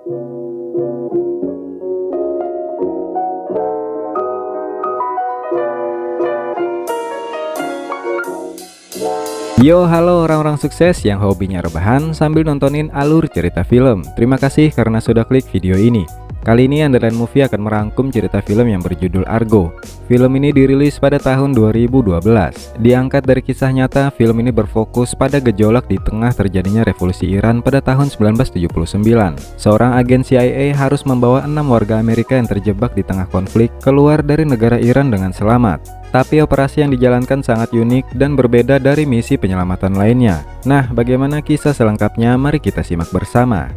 Yo, halo orang-orang sukses yang hobinya rebahan sambil nontonin alur cerita film. Terima kasih karena sudah klik video ini. Kali ini Underline Movie akan merangkum cerita film yang berjudul Argo. Film ini dirilis pada tahun 2012. Diangkat dari kisah nyata, film ini berfokus pada gejolak di tengah terjadinya revolusi Iran pada tahun 1979. Seorang agen CIA harus membawa 6 warga Amerika yang terjebak di tengah konflik keluar dari negara Iran dengan selamat. Tapi operasi yang dijalankan sangat unik dan berbeda dari misi penyelamatan lainnya. Nah, bagaimana kisah selengkapnya? Mari kita simak bersama.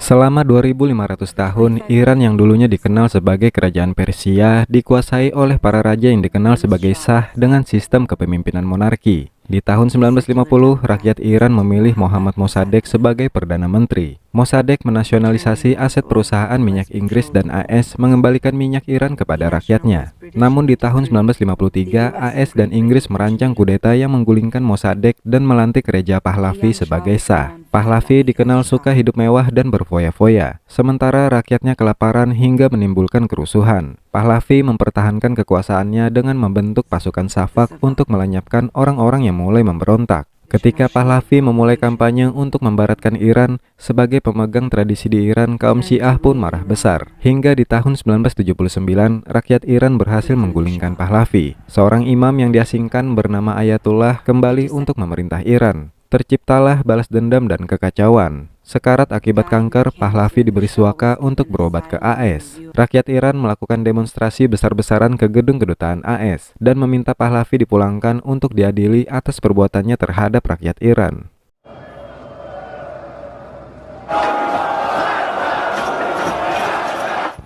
Selama 2500 tahun, Iran yang dulunya dikenal sebagai kerajaan Persia dikuasai oleh para raja yang dikenal sebagai Shah dengan sistem kepemimpinan monarki. Di tahun 1950, rakyat Iran memilih Mohammad Mossadegh sebagai Perdana Menteri. Mossadegh menasionalisasi aset perusahaan minyak Inggris dan AS, mengembalikan minyak Iran kepada rakyatnya. Namun di tahun 1953, AS dan Inggris merancang kudeta yang menggulingkan Mossadegh dan melantik Reza Pahlavi sebagai Shah. Pahlavi dikenal suka hidup mewah dan berfoya-foya, sementara rakyatnya kelaparan hingga menimbulkan kerusuhan. Pahlavi mempertahankan kekuasaannya dengan membentuk pasukan Shafaq untuk melenyapkan orang-orang yang mulai memberontak. Ketika Pahlavi memulai kampanye untuk membaratkan Iran, sebagai pemegang tradisi di Iran, kaum Syiah pun marah besar. Hingga di tahun 1979, rakyat Iran berhasil menggulingkan Pahlavi. Seorang imam yang diasingkan bernama Ayatullah kembali untuk memerintah Iran. Terciptalah balas dendam dan kekacauan. Sekarat akibat kanker, Pahlavi diberi suaka untuk berobat ke AS. Rakyat Iran melakukan demonstrasi besar-besaran ke gedung kedutaan AS dan meminta Pahlavi dipulangkan untuk diadili atas perbuatannya terhadap rakyat Iran.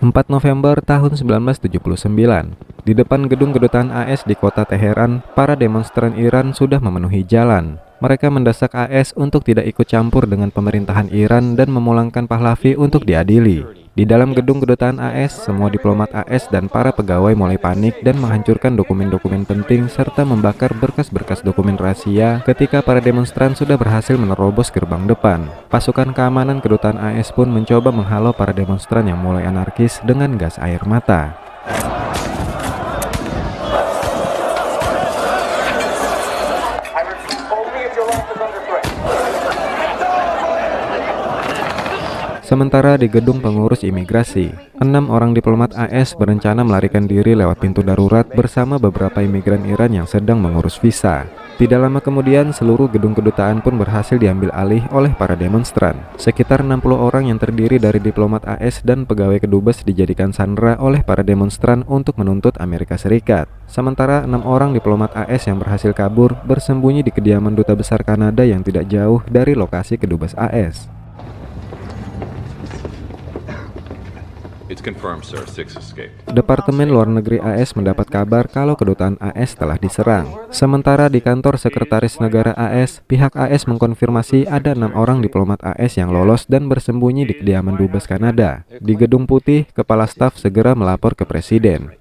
(4 November tahun 1979), di depan gedung kedutaan AS di kota Teheran, para demonstran Iran sudah memenuhi jalan. Mereka mendesak AS untuk tidak ikut campur dengan pemerintahan Iran dan memulangkan Pahlavi untuk diadili. Di dalam gedung kedutaan AS, semua diplomat AS dan para pegawai mulai panik dan menghancurkan dokumen-dokumen penting serta membakar berkas-berkas dokumen rahasia ketika para demonstran sudah berhasil menerobos gerbang depan. Pasukan keamanan kedutaan AS pun mencoba menghalau para demonstran yang mulai anarkis dengan gas air mata. Sementara di gedung pengurus imigrasi, 6 orang diplomat AS berencana melarikan diri lewat pintu darurat bersama beberapa imigran Iran yang sedang mengurus visa. Tidak lama kemudian, seluruh gedung kedutaan pun berhasil diambil alih oleh para demonstran. Sekitar 60 orang yang terdiri dari diplomat AS dan pegawai kedubes dijadikan sandera oleh para demonstran untuk menuntut Amerika Serikat. Sementara 6 orang diplomat AS yang berhasil kabur bersembunyi di kediaman duta besar Kanada yang tidak jauh dari lokasi kedubes AS. Departemen Luar Negeri AS mendapat kabar kalau kedutaan AS telah diserang. Sementara di kantor Sekretaris Negara AS, pihak AS mengkonfirmasi ada 6 orang diplomat AS yang lolos dan bersembunyi di kediaman dubes Kanada. Di Gedung Putih, Kepala Staf segera melapor ke Presiden.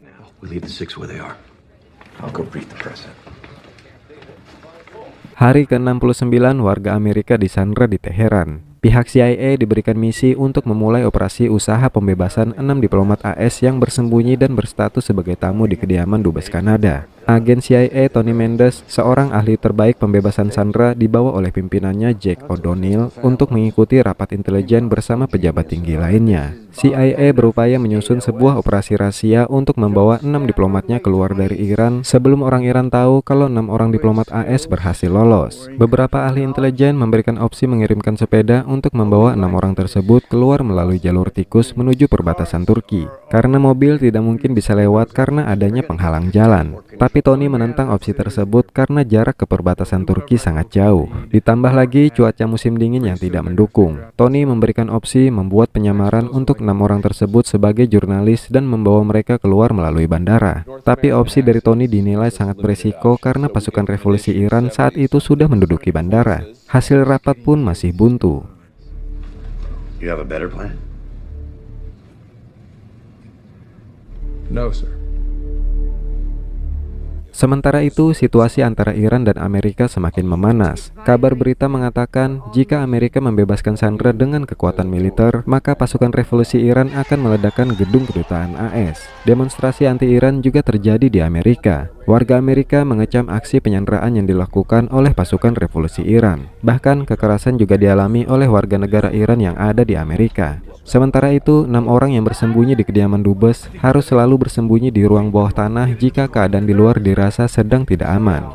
Hari ke-69 warga Amerika disandra di Teheran. Pihak CIA diberikan misi untuk memulai operasi usaha pembebasan 6 diplomat AS yang bersembunyi dan berstatus sebagai tamu di kediaman dubes Kanada. Agen CIA Tony Mendes, seorang ahli terbaik pembebasan sandera, dibawa oleh pimpinannya Jack O'Donnell untuk mengikuti rapat intelijen bersama pejabat tinggi lainnya. CIA berupaya menyusun sebuah operasi rahasia untuk membawa 6 diplomatnya keluar dari Iran sebelum orang Iran tahu kalau 6 orang diplomat AS berhasil lolos. Beberapa ahli intelijen memberikan opsi mengirimkan sepeda untuk membawa 6 orang tersebut keluar melalui jalur tikus menuju perbatasan Turki. karena mobil tidak mungkin bisa lewat karena adanya penghalang jalan. Tapi Tony menentang opsi tersebut karena jarak ke perbatasan Turki sangat jauh. Ditambah lagi cuaca musim dingin yang tidak mendukung. Tony memberikan opsi membuat penyamaran untuk 6 orang tersebut sebagai jurnalis dan membawa mereka keluar melalui bandara. Tapi opsi dari Tony dinilai sangat beresiko karena pasukan revolusi Iran saat itu sudah menduduki bandara. Hasil rapat pun masih buntu. You have a better plan? No, sir. Sementara itu, situasi antara Iran dan Amerika semakin memanas. Kabar berita mengatakan, jika Amerika membebaskan Sandra dengan kekuatan militer, maka pasukan revolusi Iran akan meledakkan gedung kedutaan AS. Demonstrasi anti-Iran juga terjadi di Amerika. Warga Amerika mengecam aksi penyanderaan yang dilakukan oleh pasukan revolusi Iran. Bahkan, kekerasan juga dialami oleh warga negara Iran yang ada di Amerika. Sementara itu, 6 orang yang bersembunyi di kediaman dubes harus selalu bersembunyi di ruang bawah tanah jika keadaan di luar dirasa sedang tidak aman.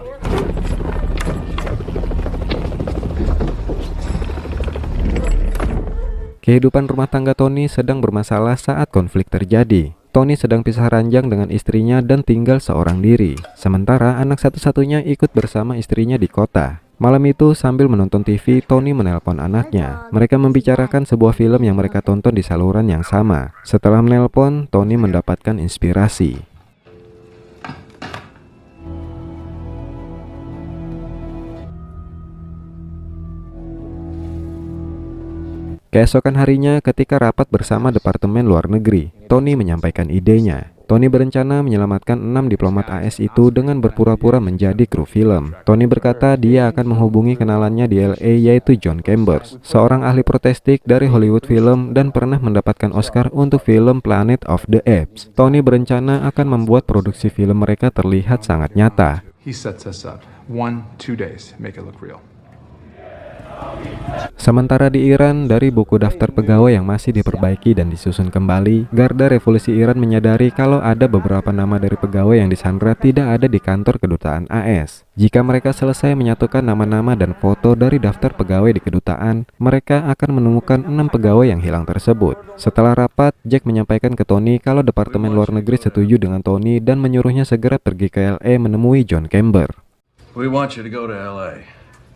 Kehidupan rumah tangga Tony sedang bermasalah saat konflik terjadi. Tony sedang pisah ranjang dengan istrinya dan tinggal seorang diri. Sementara anak satu-satunya ikut bersama istrinya di kota. Malam itu sambil menonton TV, Tony menelpon anaknya. Mereka membicarakan sebuah film yang mereka tonton di saluran yang sama. Setelah menelpon, Tony mendapatkan inspirasi. Keesokan harinya ketika rapat bersama Departemen Luar Negeri, Tony menyampaikan idenya. Tony berencana menyelamatkan 6 diplomat AS itu dengan berpura-pura menjadi kru film. Tony berkata dia akan menghubungi kenalannya di LA yaitu John Chambers, seorang ahli protestik dari Hollywood Film dan pernah mendapatkan Oscar untuk film Planet of the Apes. Tony berencana akan membuat produksi film mereka terlihat sangat nyata. He sets us up 1-2 days, make it look real. Sementara di Iran, dari buku daftar pegawai yang masih diperbaiki dan disusun kembali, Garda Revolusi Iran menyadari kalau ada beberapa nama dari pegawai yang disandra tidak ada di kantor kedutaan AS. Jika mereka selesai menyatukan nama-nama dan foto dari daftar pegawai di kedutaan, mereka akan menemukan 6 pegawai yang hilang tersebut. Setelah rapat, Jack menyampaikan ke Tony kalau Departemen Luar Negeri setuju dengan Tony dan menyuruhnya segera pergi ke LA menemui John Chambers. We want you to go to LA.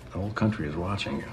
The whole country is watching you.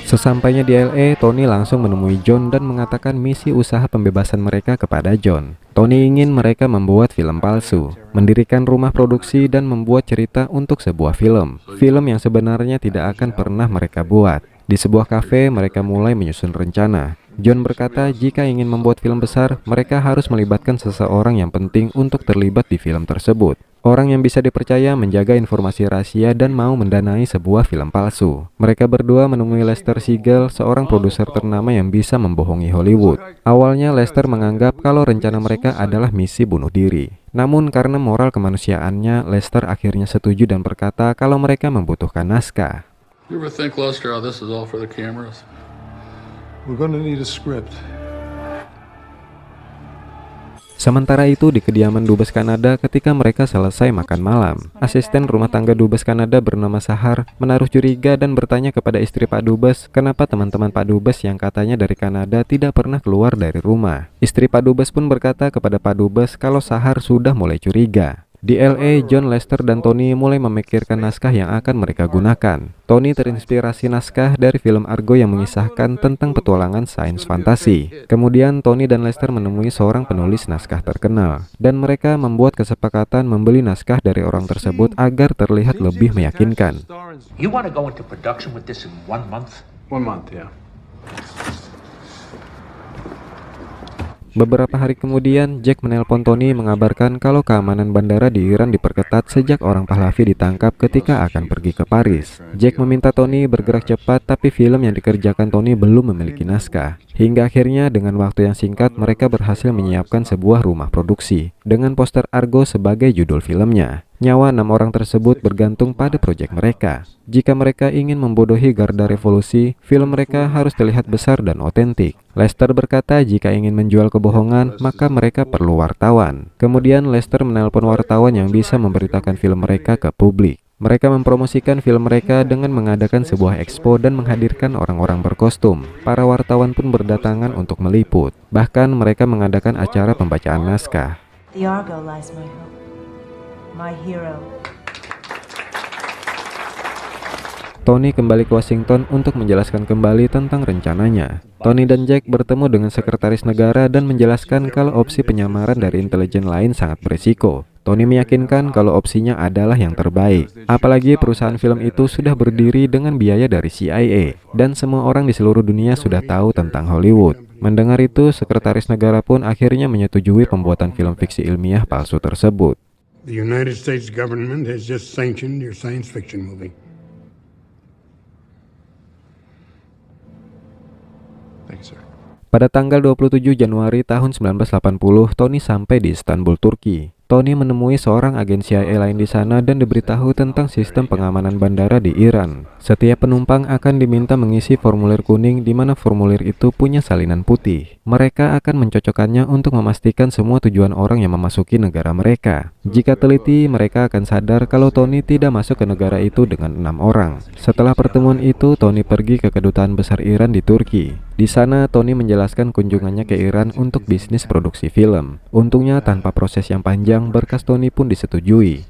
Sesampainya di LA, Tony langsung menemui John dan mengatakan misi usaha pembebasan mereka kepada John. Tony ingin mereka membuat film palsu, mendirikan rumah produksi dan membuat cerita untuk sebuah film. Film yang sebenarnya tidak akan pernah mereka buat. Di sebuah kafe, mereka mulai menyusun rencana. John berkata jika ingin membuat film besar, mereka harus melibatkan seseorang yang penting untuk terlibat di film tersebut. Orang yang bisa dipercaya menjaga informasi rahasia dan mau mendanai sebuah film palsu. Mereka berdua menemui Lester Siegel, seorang produser ternama yang bisa membohongi Hollywood. Awalnya Lester menganggap kalau rencana mereka adalah misi bunuh diri. Namun karena moral kemanusiaannya, Lester akhirnya setuju dan berkata kalau mereka membutuhkan naskah. You ever think, Lester, how this is all for the cameras? We're gonna need a script. Sementara itu di kediaman Dubes Kanada ketika mereka selesai makan malam, asisten rumah tangga Dubes Kanada bernama Sahar menaruh curiga dan bertanya kepada istri Pak Dubes kenapa teman-teman Pak Dubes yang katanya dari Kanada tidak pernah keluar dari rumah. Istri Pak Dubes pun berkata kepada Pak Dubes kalau Sahar sudah mulai curiga. Di LA, John, Lester, dan Tony mulai memikirkan naskah yang akan mereka gunakan. Tony terinspirasi naskah dari film Argo yang mengisahkan tentang petualangan sains fantasi. Kemudian Tony dan Lester menemui seorang penulis naskah terkenal, dan mereka membuat kesepakatan membeli naskah dari orang tersebut agar terlihat lebih meyakinkan. You want to go into production with this in 1 month? 1 month, yeah. Beberapa hari kemudian, Jack menelpon Tony mengabarkan kalau keamanan bandara di Iran diperketat sejak orang Pahlavi ditangkap ketika akan pergi ke Paris. Jack meminta Tony bergerak cepat, tapi film yang dikerjakan Tony belum memiliki naskah. Hingga akhirnya dengan waktu yang singkat mereka berhasil menyiapkan sebuah rumah produksi dengan poster Argo sebagai judul filmnya. Nyawa 6 orang tersebut bergantung pada proyek mereka. Jika mereka ingin membodohi Garda Revolusi, film mereka harus terlihat besar dan otentik. Lester berkata jika ingin menjual kebohongan, maka mereka perlu wartawan. Kemudian Lester menelpon wartawan yang bisa memberitakan film mereka ke publik. Mereka mempromosikan film mereka dengan mengadakan sebuah expo dan menghadirkan orang-orang berkostum. Para wartawan pun berdatangan untuk meliput. Bahkan mereka mengadakan acara pembacaan naskah. The Argo lies my hope, my hero. Tony kembali ke Washington untuk menjelaskan kembali tentang rencananya. Tony dan Jack bertemu dengan sekretaris negara dan menjelaskan kalau opsi penyamaran dari intelijen lain sangat berisiko. Tony meyakinkan kalau opsinya adalah yang terbaik. Apalagi perusahaan film itu sudah berdiri dengan biaya dari CIA, dan semua orang di seluruh dunia sudah tahu tentang Hollywood. Mendengar itu, sekretaris negara pun akhirnya menyetujui pembuatan film fiksi ilmiah palsu tersebut. The United States government has just sanctioned your science fiction movie. Thank you, sir. Pada tanggal 27 Januari tahun 1980, Tony sampai di Istanbul, Turki. Tony menemui seorang agen CIA lain di sana dan diberitahu tentang sistem pengamanan bandara di Iran. Setiap penumpang akan diminta mengisi formulir kuning di mana formulir itu punya salinan putih. Mereka akan mencocokkannya untuk memastikan semua tujuan orang yang memasuki negara mereka. Jika teliti, mereka akan sadar kalau Tony tidak masuk ke negara itu dengan 6 orang. Setelah pertemuan itu, Tony pergi ke kedutaan besar Iran di Turki. Di sana, Tony menjelaskan kunjungannya ke Iran untuk bisnis produksi film. Untungnya, tanpa proses yang panjang, berkas Tony pun disetujui.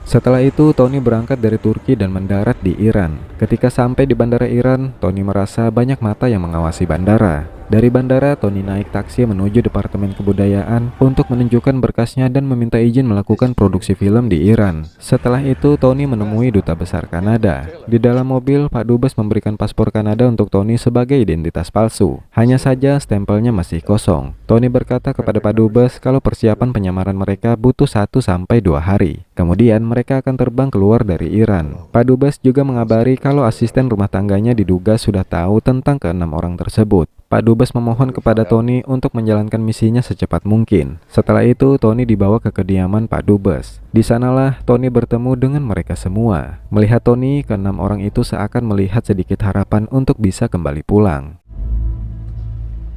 Setelah itu, Tony berangkat dari Turki dan mendarat di Iran. Ketika sampai di bandara Iran, Tony merasa banyak mata yang mengawasi bandara. Dari bandara, Tony naik taksi menuju Departemen Kebudayaan untuk menunjukkan berkasnya dan meminta izin melakukan produksi film di Iran. Setelah itu, Tony menemui Duta Besar Kanada. Di dalam mobil, Pak Dubes memberikan paspor Kanada untuk Tony sebagai identitas palsu. Hanya saja stempelnya masih kosong. Tony berkata kepada Pak Dubes kalau persiapan penyamaran mereka butuh 1-2 hari. Kemudian mereka akan terbang keluar dari Iran. Pak Dubes juga mengabari kalau asisten rumah tangganya diduga sudah tahu tentang ke-6 orang tersebut. Pak Dubes memohon kepada Tony untuk menjalankan misinya secepat mungkin. Setelah itu, Tony dibawa ke kediaman Pak Dubes. Di sanalah Tony bertemu dengan mereka semua. Melihat Tony, ke-6 orang itu seakan melihat sedikit harapan untuk bisa kembali pulang.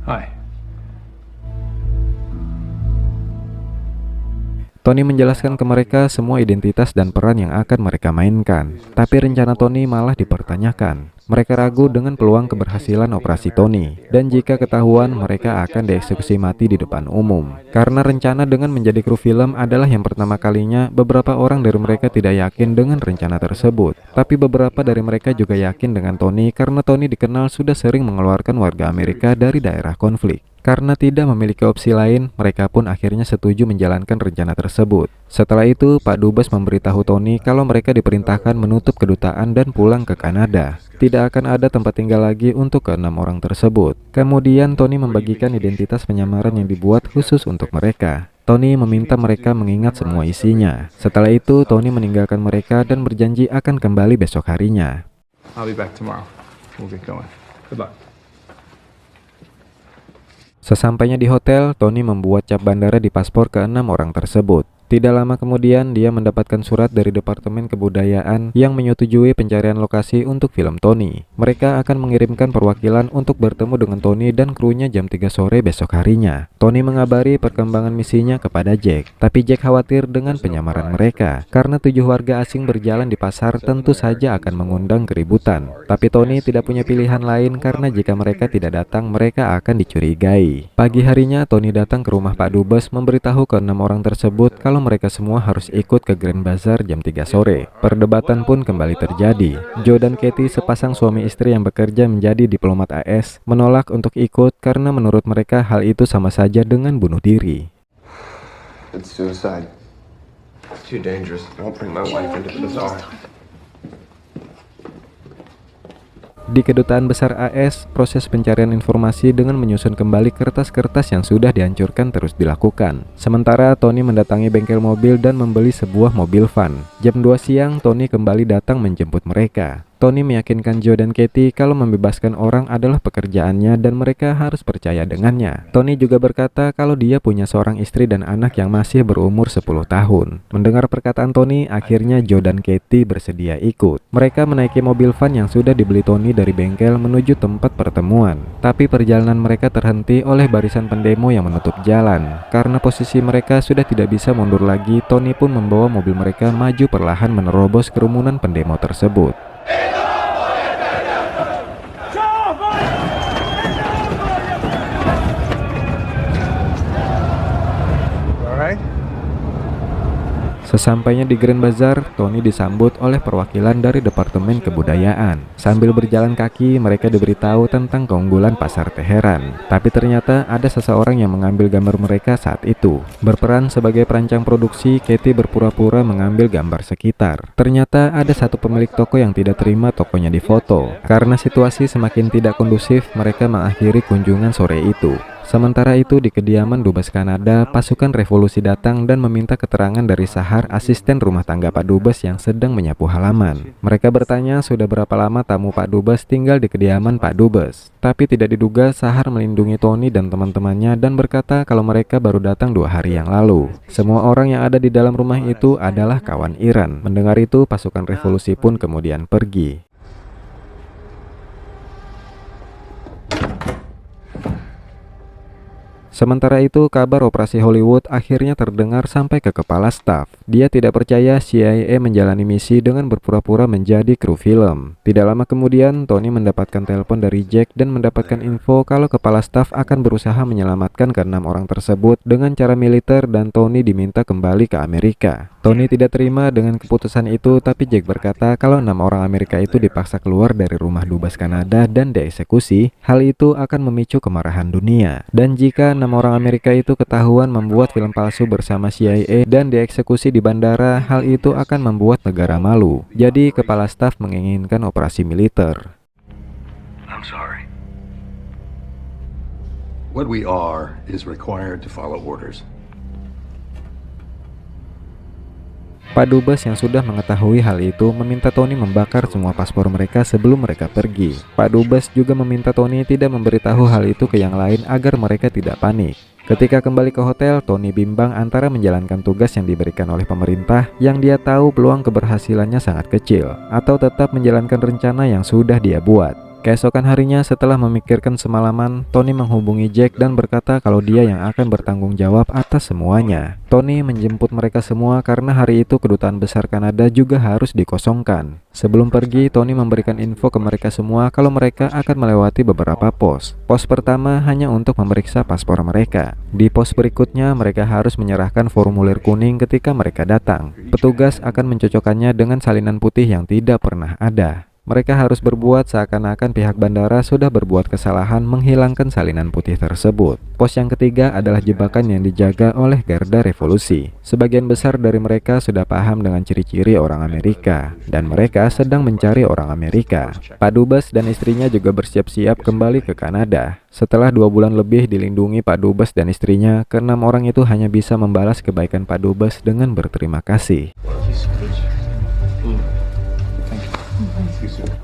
Hi. Tony menjelaskan ke mereka semua identitas dan peran yang akan mereka mainkan. Tapi rencana Tony malah dipertanyakan. Mereka ragu dengan peluang keberhasilan operasi Tony, dan jika ketahuan, mereka akan dieksekusi mati di depan umum. Karena rencana dengan menjadi kru film adalah yang pertama kalinya, beberapa orang dari mereka tidak yakin dengan rencana tersebut. Tapi beberapa dari mereka juga yakin dengan Tony karena Tony dikenal sudah sering mengeluarkan warga Amerika dari daerah konflik. Karena tidak memiliki opsi lain, mereka pun akhirnya setuju menjalankan rencana tersebut. Setelah itu, Pak Dubes memberitahu Tony kalau mereka diperintahkan menutup kedutaan dan pulang ke Kanada. Tidak akan ada tempat tinggal lagi untuk ke-6 orang tersebut. Kemudian Tony membagikan identitas penyamaran yang dibuat khusus untuk mereka. Tony meminta mereka mengingat semua isinya. Setelah itu, Tony meninggalkan mereka dan berjanji akan kembali besok harinya. I'll be back tomorrow. We'll get going. Good luck. Sesampainya di hotel, Tony membuat cap bandara di paspor ke-6 orang tersebut. Tidak lama kemudian, dia mendapatkan surat dari Departemen Kebudayaan yang menyetujui pencarian lokasi untuk film Tony. Mereka akan mengirimkan perwakilan untuk bertemu dengan Tony dan krunya jam 3 sore besok harinya. Tony mengabari perkembangan misinya kepada Jack, tapi Jack khawatir dengan penyamaran mereka. Karena 7 warga asing berjalan di pasar tentu saja akan mengundang keributan. Tapi Tony tidak punya pilihan lain karena jika mereka tidak datang, mereka akan dicurigai. Pagi harinya, Tony datang ke rumah Pak Dubes memberitahu ke-6 orang tersebut kalau mereka semua harus ikut ke Grand Bazaar jam 3 sore. Perdebatan pun kembali terjadi. Joe dan Katie, sepasang suami istri yang bekerja menjadi diplomat AS, menolak untuk ikut karena menurut mereka hal itu sama saja dengan bunuh diri. It's suicide. It's too dangerous. I won't bring my wife into the bazaar. Di kedutaan besar AS, proses pencarian informasi dengan menyusun kembali kertas-kertas yang sudah dihancurkan terus dilakukan. Sementara Tony mendatangi bengkel mobil dan membeli sebuah mobil van. Jam 2 siang, Tony kembali datang menjemput mereka. Tony meyakinkan Joe dan Katie kalau membebaskan orang adalah pekerjaannya dan mereka harus percaya dengannya. Tony juga berkata kalau dia punya seorang istri dan anak yang masih berumur 10 tahun. Mendengar perkataan Tony, akhirnya Joe dan Katie bersedia ikut. Mereka menaiki mobil van yang sudah dibeli Tony dari bengkel menuju tempat pertemuan. Tapi perjalanan mereka terhenti oleh barisan pendemo yang menutup jalan. Karena posisi mereka sudah tidak bisa mundur lagi, Tony pun membawa mobil mereka maju perlahan menerobos kerumunan pendemo tersebut. Sesampainya di Grand Bazaar, Tony disambut oleh perwakilan dari Departemen Kebudayaan. Sambil berjalan kaki, mereka diberitahu tentang keunggulan pasar Teheran. Tapi ternyata ada seseorang yang mengambil gambar mereka saat itu. Berperan sebagai perancang produksi, Katie berpura-pura mengambil gambar sekitar. Ternyata ada satu pemilik toko yang tidak terima tokonya difoto. Karena situasi semakin tidak kondusif, mereka mengakhiri kunjungan sore itu. Sementara itu di kediaman Dubes Kanada, pasukan revolusi datang dan meminta keterangan dari Sahar, asisten rumah tangga Pak Dubes yang sedang menyapu halaman. Mereka bertanya sudah berapa lama tamu Pak Dubes tinggal di kediaman Pak Dubes. Tapi tidak diduga Sahar melindungi Tony dan teman-temannya dan berkata kalau mereka baru datang 2 hari yang lalu. Semua orang yang ada di dalam rumah itu adalah kawan Iran. Mendengar itu, pasukan revolusi pun kemudian pergi. Sementara itu, kabar operasi Hollywood akhirnya terdengar sampai ke kepala staf. Dia tidak percaya CIA menjalani misi dengan berpura-pura menjadi kru film. Tidak lama kemudian, Tony mendapatkan telepon dari Jack dan mendapatkan info kalau kepala staf akan berusaha menyelamatkan ke-6 orang tersebut dengan cara militer dan Tony diminta kembali ke Amerika. Tony tidak terima dengan keputusan itu, tapi Jack berkata kalau 6 orang Amerika itu dipaksa keluar dari rumah Dubes Kanada dan dieksekusi, hal itu akan memicu kemarahan dunia. Dan jika 6 orang Amerika itu ketahuan membuat film palsu bersama CIA dan dieksekusi di bandara, hal itu akan membuat negara malu. Jadi kepala staf menginginkan operasi militer. I'm sorry. What we are is required to follow orders. Pak Dubes yang sudah mengetahui hal itu meminta Tony membakar semua paspor mereka sebelum mereka pergi. Pak Dubes juga meminta Tony tidak memberitahu hal itu ke yang lain agar mereka tidak panik. Ketika kembali ke hotel, Tony bimbang antara menjalankan tugas yang diberikan oleh pemerintah yang dia tahu peluang keberhasilannya sangat kecil, atau tetap menjalankan rencana yang sudah dia buat. Keesokan harinya setelah memikirkan semalaman, Tony menghubungi Jack dan berkata kalau dia yang akan bertanggung jawab atas semuanya. Tony menjemput mereka semua karena hari itu kedutaan besar Kanada juga harus dikosongkan. Sebelum pergi, Tony memberikan info ke mereka semua kalau mereka akan melewati beberapa pos. Pos pertama hanya untuk memeriksa paspor mereka. Di pos berikutnya, mereka harus menyerahkan formulir kuning ketika mereka datang. Petugas akan mencocokkannya dengan salinan putih yang tidak pernah ada. Mereka harus berbuat seakan-akan pihak bandara sudah berbuat kesalahan menghilangkan salinan putih tersebut. Pos yang ketiga adalah jebakan yang dijaga oleh garda revolusi. Sebagian besar dari mereka sudah paham dengan ciri-ciri orang Amerika, dan mereka sedang mencari orang Amerika. Pak Dubes dan istrinya juga bersiap-siap kembali ke Kanada. Setelah 2 bulan lebih dilindungi Pak Dubes dan istrinya, ke-6 orang itu hanya bisa membalas kebaikan Pak Dubes dengan berterima kasih.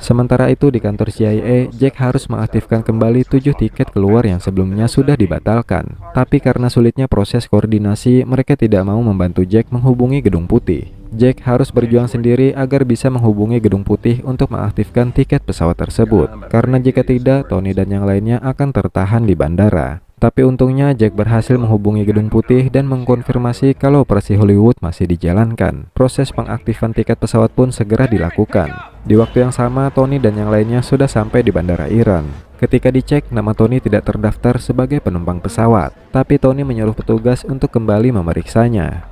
Sementara itu di kantor CIA, Jack harus mengaktifkan kembali 7 tiket keluar yang sebelumnya sudah dibatalkan. Tapi karena sulitnya proses koordinasi, mereka tidak mau membantu Jack menghubungi Gedung Putih. Jack harus berjuang sendiri agar bisa menghubungi Gedung Putih untuk mengaktifkan tiket pesawat tersebut. Karena jika tidak, Tony dan yang lainnya akan tertahan di bandara. Tapi untungnya Jack berhasil menghubungi Gedung Putih dan mengkonfirmasi kalau operasi Hollywood masih dijalankan. Proses pengaktifan tiket pesawat pun segera dilakukan. Di waktu yang sama, Tony dan yang lainnya sudah sampai di bandara Iran. Ketika dicek, nama Tony tidak terdaftar sebagai penumpang pesawat. Tapi Tony menyuruh petugas untuk kembali memeriksanya.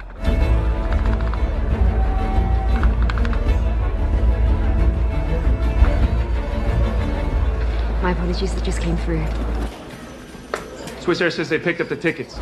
My apologies, that just came through. Swiss Air says they picked up the tickets.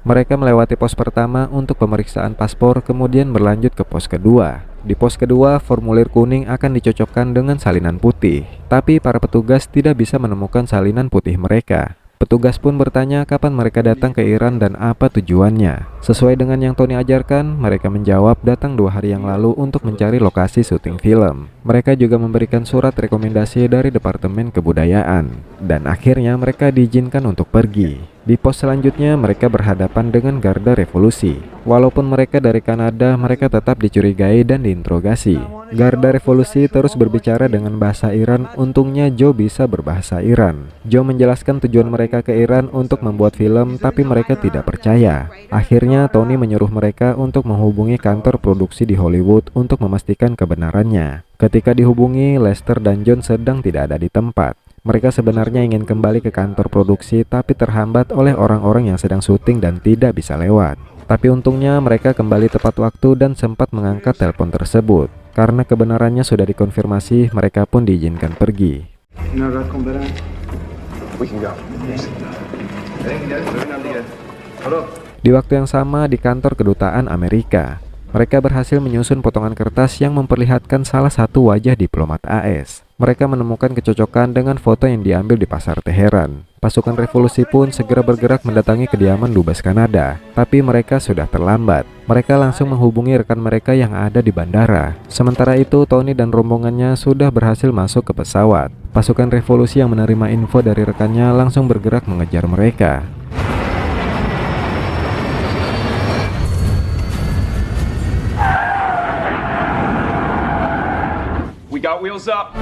Mereka melewati pos pertama untuk pemeriksaan paspor, kemudian berlanjut ke pos kedua. Di pos kedua, formulir kuning akan dicocokkan dengan salinan putih. Tapi para petugas tidak bisa menemukan salinan putih mereka. Petugas pun bertanya kapan mereka datang ke Iran dan apa tujuannya. Sesuai dengan yang Tony ajarkan, mereka menjawab datang 2 hari yang lalu untuk mencari lokasi syuting film. Mereka juga memberikan surat rekomendasi dari Departemen Kebudayaan. Dan akhirnya mereka diizinkan untuk pergi. Di pos selanjutnya mereka berhadapan dengan Garda Revolusi. Walaupun mereka dari Kanada, mereka tetap dicurigai dan diinterogasi. Garda Revolusi terus berbicara dengan bahasa Iran, untungnya Joe bisa berbahasa Iran. Joe menjelaskan tujuan mereka ke Iran untuk membuat film, tapi mereka tidak percaya. Akhirnya Tony menyuruh mereka untuk menghubungi kantor produksi di Hollywood untuk memastikan kebenarannya. Ketika dihubungi, Lester dan John sedang tidak ada di tempat. Mereka sebenarnya ingin kembali ke kantor produksi tapi terhambat oleh orang-orang yang sedang syuting dan tidak bisa lewat. Tapi untungnya mereka kembali tepat waktu dan sempat mengangkat telepon tersebut. Karena kebenarannya sudah dikonfirmasi, mereka pun diizinkan pergi. We can go. Di waktu yang sama di kantor kedutaan Amerika, mereka berhasil menyusun potongan kertas yang memperlihatkan salah satu wajah diplomat AS. Mereka menemukan kecocokan dengan foto yang diambil di pasar Teheran. Pasukan revolusi pun segera bergerak mendatangi kediaman Dubes Kanada, tapi mereka sudah terlambat. Mereka langsung menghubungi rekan mereka yang ada di bandara. Sementara itu, Tony dan rombongannya sudah berhasil masuk ke pesawat. Pasukan revolusi yang menerima info dari rekannya langsung bergerak mengejar mereka. We got wheels up.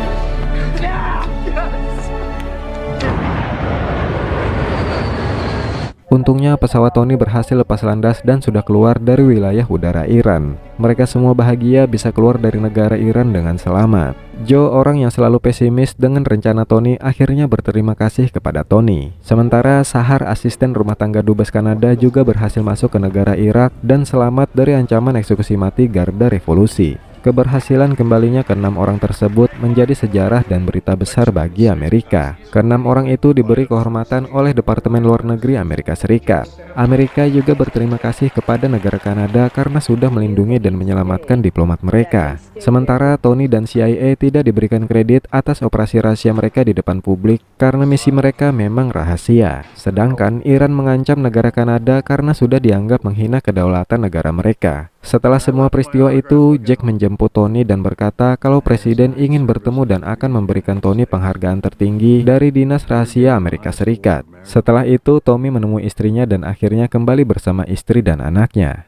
Untungnya pesawat Tony berhasil lepas landas dan sudah keluar dari wilayah udara Iran. Mereka semua bahagia bisa keluar dari negara Iran dengan selamat. Joe, orang yang selalu pesimis dengan rencana Tony, akhirnya berterima kasih kepada Tony. Sementara Sahar, asisten rumah tangga Dubes Kanada, juga berhasil masuk ke negara Irak dan selamat dari ancaman eksekusi mati Garda Revolusi. Keberhasilan kembalinya ke-6 orang tersebut menjadi sejarah dan berita besar bagi Amerika. Ke-6 orang itu diberi kehormatan oleh Departemen Luar Negeri Amerika Serikat. Amerika juga berterima kasih kepada negara Kanada karena sudah melindungi dan menyelamatkan diplomat mereka. Sementara Tony dan CIA tidak diberikan kredit atas operasi rahasia mereka di depan publik karena misi mereka memang rahasia. Sedangkan Iran mengancam negara Kanada karena sudah dianggap menghina kedaulatan negara mereka. Setelah semua peristiwa itu, Jack menjemput Tony dan berkata kalau presiden ingin bertemu dan akan memberikan Tony penghargaan tertinggi dari Dinas Rahasia Amerika Serikat. Setelah itu, Tommy menemui istrinya dan akhirnya kembali bersama istri dan anaknya.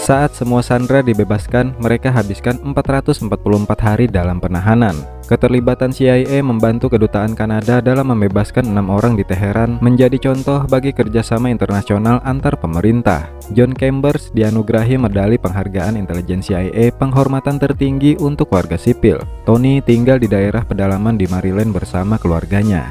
Saat semua sandera dibebaskan, mereka habiskan 444 hari dalam penahanan. Keterlibatan CIA membantu kedutaan Kanada dalam membebaskan 6 orang di Teheran menjadi contoh bagi kerjasama internasional antar pemerintah. John Chambers dianugerahi medali penghargaan intelijen CIA penghormatan tertinggi untuk warga sipil. Tony tinggal di daerah pedalaman di Maryland bersama keluarganya.